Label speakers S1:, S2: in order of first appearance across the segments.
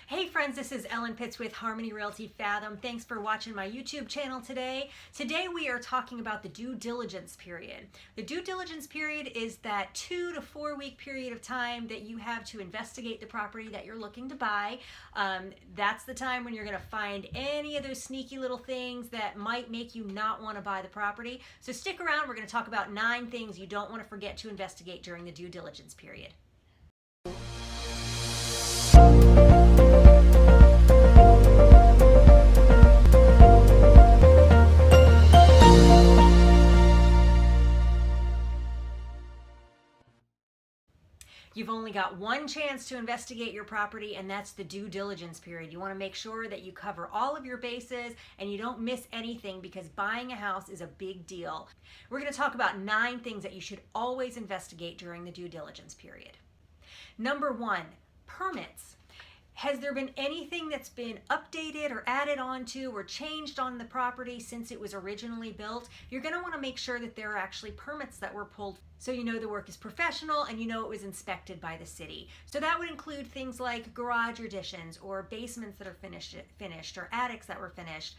S1: Hey friends, this is Ellen Pitts with Harmony Realty Fathom. Thanks for watching my YouTube channel today. Today we are talking about the due diligence period. The due diligence period is that 2 to 4 week period of time that you have to investigate the property that you're looking to buy. That's the time when you're going to find any of those sneaky little things that might make you not want to buy the property. So stick around, we're going to talk about 9 things you don't want to forget to investigate during the due diligence period. You've only got one chance to investigate your property, and that's the due diligence period. You want to make sure that you cover all of your bases and you don't miss anything, because buying a house is a big deal. We're going to talk about 9 things that you should always investigate during the due diligence period. Number 1, permits. Has there been anything that's been updated or added on to or changed on the property since it was originally built? You're going to want to make sure that there are actually permits that were pulled, so you know the work is professional and you know it was inspected by the city. So that would include things like garage additions or basements that are finished or attics that were finished.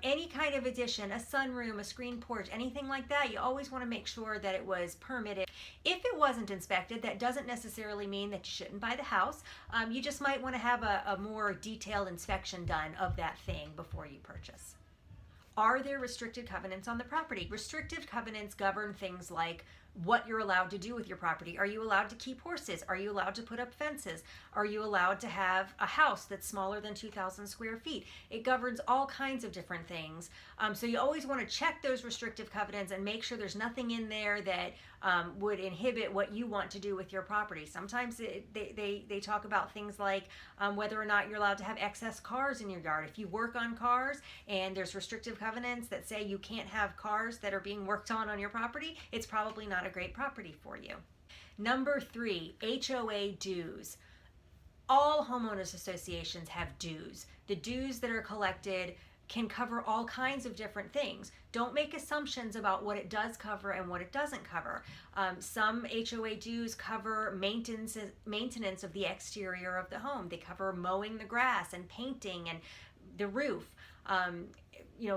S1: Any kind of addition, a sunroom, a screen porch, anything like that, you always want to make sure that it was permitted. If it wasn't inspected, that doesn't necessarily mean that you shouldn't buy the house. You just might want to have a more detailed inspection done of that thing before you purchase. Are there restricted covenants on the property? Restrictive covenants govern things like what you're allowed to do with your property. Are you allowed to keep horses? Are you allowed to put up fences? Are you allowed to have a house that's smaller than 2,000 square feet? It governs all kinds of different things. So you always want to check those restrictive covenants and make sure there's nothing in there that would inhibit what you want to do with your property. Sometimes they talk about things like whether or not you're allowed to have excess cars in your yard. If you work on cars and there's restrictive covenants that say you can't have cars that are being worked on your property, it's probably not a great property for you. Number 3, HOA dues. All homeowners associations have dues. The dues that are collected can cover all kinds of different things. Don't make assumptions about what it does cover and what it doesn't cover. Some HOA dues cover maintenance of the exterior of the home. They cover mowing the grass and painting and the roof.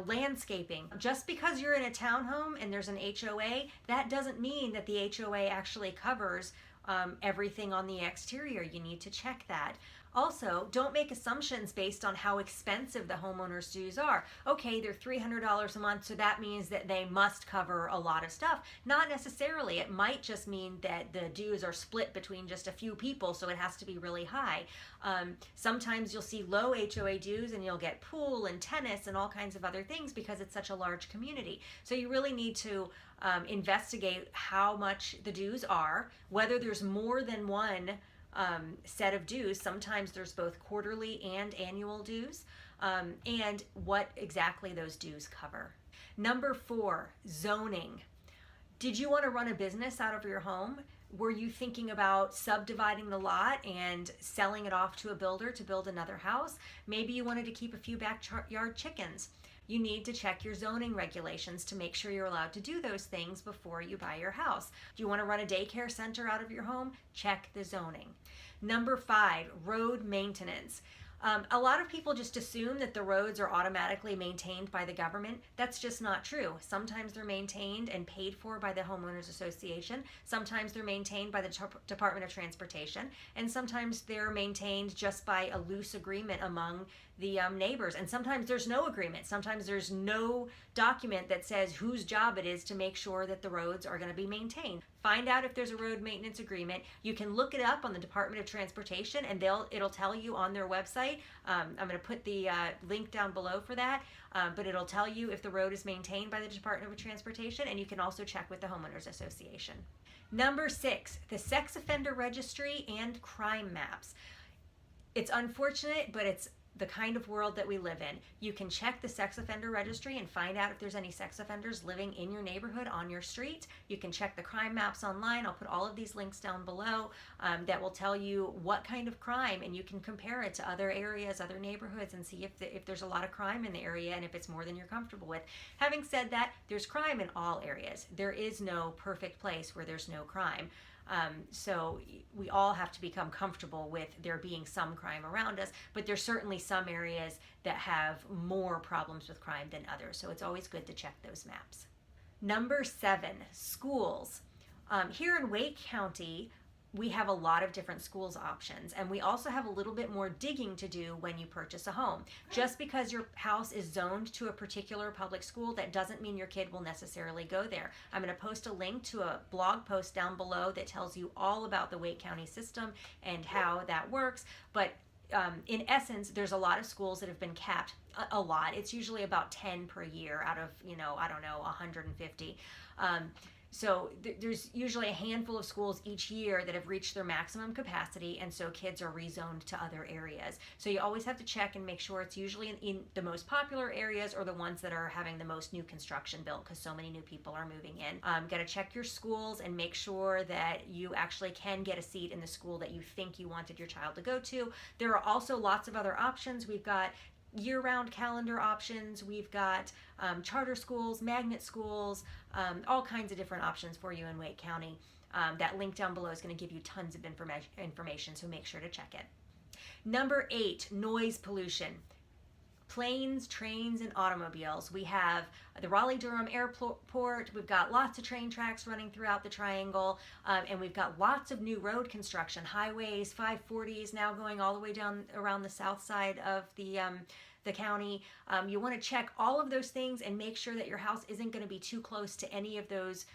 S1: Landscaping. Just because you're in a townhome and there's an HOA, that doesn't mean that the HOA actually covers everything on the exterior. You need to check that. Also, don't make assumptions based on how expensive the homeowner's dues are. Okay, they're $300 a month, so that means that they must cover a lot of stuff. Not necessarily. It might just mean that the dues are split between just a few people, so it has to be really high. Sometimes you'll see low HOA dues and you'll get pool and tennis and all kinds of other things because it's such a large community. So you really need to investigate how much the dues are, whether there's more than one set of dues. Sometimes there's both quarterly and annual dues, and what exactly those dues cover. Number 4, zoning. Did you want to run a business out of your home? Were you thinking about subdividing the lot and selling it off to a builder to build another house? Maybe you wanted to keep a few backyard chickens. You need to check your zoning regulations to make sure you're allowed to do those things before you buy your house. Do you want to run a daycare center out of your home? Check the zoning. Number 5, road maintenance. A lot of people just assume that the roads are automatically maintained by the government. That's just not true. Sometimes they're maintained and paid for by the homeowners association. Sometimes they're maintained by the Department of Transportation. And sometimes they're maintained just by a loose agreement among the neighbors. And sometimes there's no agreement. Sometimes there's no document that says whose job it is to make sure that the roads are going to be maintained. Find out if there's a road maintenance agreement. You can look it up on the Department of Transportation and it'll tell you on their website. I'm going to put the link down below for that, but it'll tell you if the road is maintained by the Department of Transportation, and you can also check with the Homeowners Association. Number 6, the Sex Offender Registry and crime maps. It's unfortunate, but it's the kind of world that we live in. You can check the sex offender registry and find out if there's any sex offenders living in your neighborhood on your street. You can check the crime maps online. I'll put all of these links down below that will tell you what kind of crime, and you can compare it to other areas, other neighborhoods, and see if there's a lot of crime in the area and if it's more than you're comfortable with. Having said that, there's crime in all areas. There is no perfect place where there's no crime. So we all have to become comfortable with there being some crime around us, but there's certainly some areas that have more problems with crime than others. So it's always good to check those maps. Number 7, schools. Here in Wake County, we have a lot of different schools options, and we also have a little bit more digging to do when you purchase a home. Just because your house is zoned to a particular public school, that doesn't mean your kid will necessarily go there. I'm going to post a link to a blog post down below that tells you all about the Wake County system and how that works, but in essence, there's a lot of schools that have been capped. A lot. It's usually about 10 per year out of, 150. So there's usually a handful of schools each year that have reached their maximum capacity, and so kids are rezoned to other areas. So you always have to check and make sure it's usually in the most popular areas or the ones that are having the most new construction built, because so many new people are moving in. Got to check your schools and make sure that you actually can get a seat in the school that you think you wanted your child to go to. There are also lots of other options. We've got year-round calendar options, we've got charter schools, magnet schools, all kinds of different options for you in Wake County. That link down below is going to give you tons of information, so make sure to check it. Number 8, noise pollution. Planes, trains, and automobiles. We have the Raleigh-Durham Airport. We've got lots of train tracks running throughout the triangle, and we've got lots of new road construction, highways, 540s now going all the way down around the south side of the county. You want to check all of those things and make sure that your house isn't going to be too close to any of those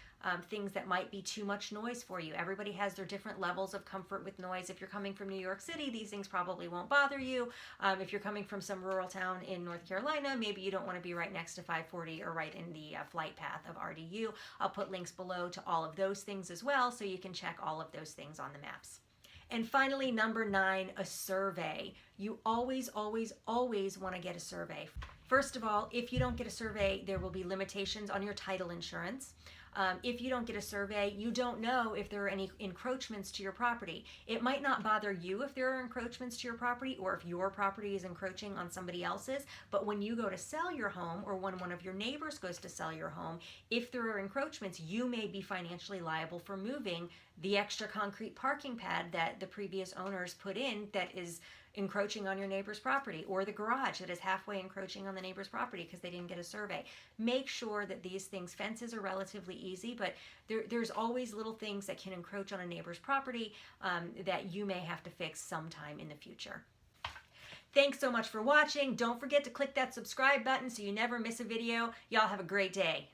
S1: things that might be too much noise for you. Everybody has their different levels of comfort with noise. If you're coming from New York City, these things probably won't bother you. If you're coming from some rural town in North Carolina, maybe you don't want to be right next to 540 or right in the flight path of RDU. I'll put links below to all of those things as well, so you can check all of those things on the maps. And finally, number 9, a survey. You always, always, always want to get a survey. First of all, if you don't get a survey, there will be limitations on your title insurance. If you don't get a survey, you don't know if there are any encroachments to your property. It might not bother you if there are encroachments to your property or if your property is encroaching on somebody else's, but when you go to sell your home or when one of your neighbors goes to sell your home, if there are encroachments, you may be financially liable for moving the extra concrete parking pad that the previous owners put in that is encroaching on your neighbor's property, or the garage that is halfway encroaching on the neighbor's property because they didn't get a survey. Make sure that these things, fences are relatively easy, but there's always little things that can encroach on a neighbor's property that you may have to fix sometime in the future. Thanks so much for watching. Don't forget to click that subscribe button so you never miss a video. Y'all have a great day.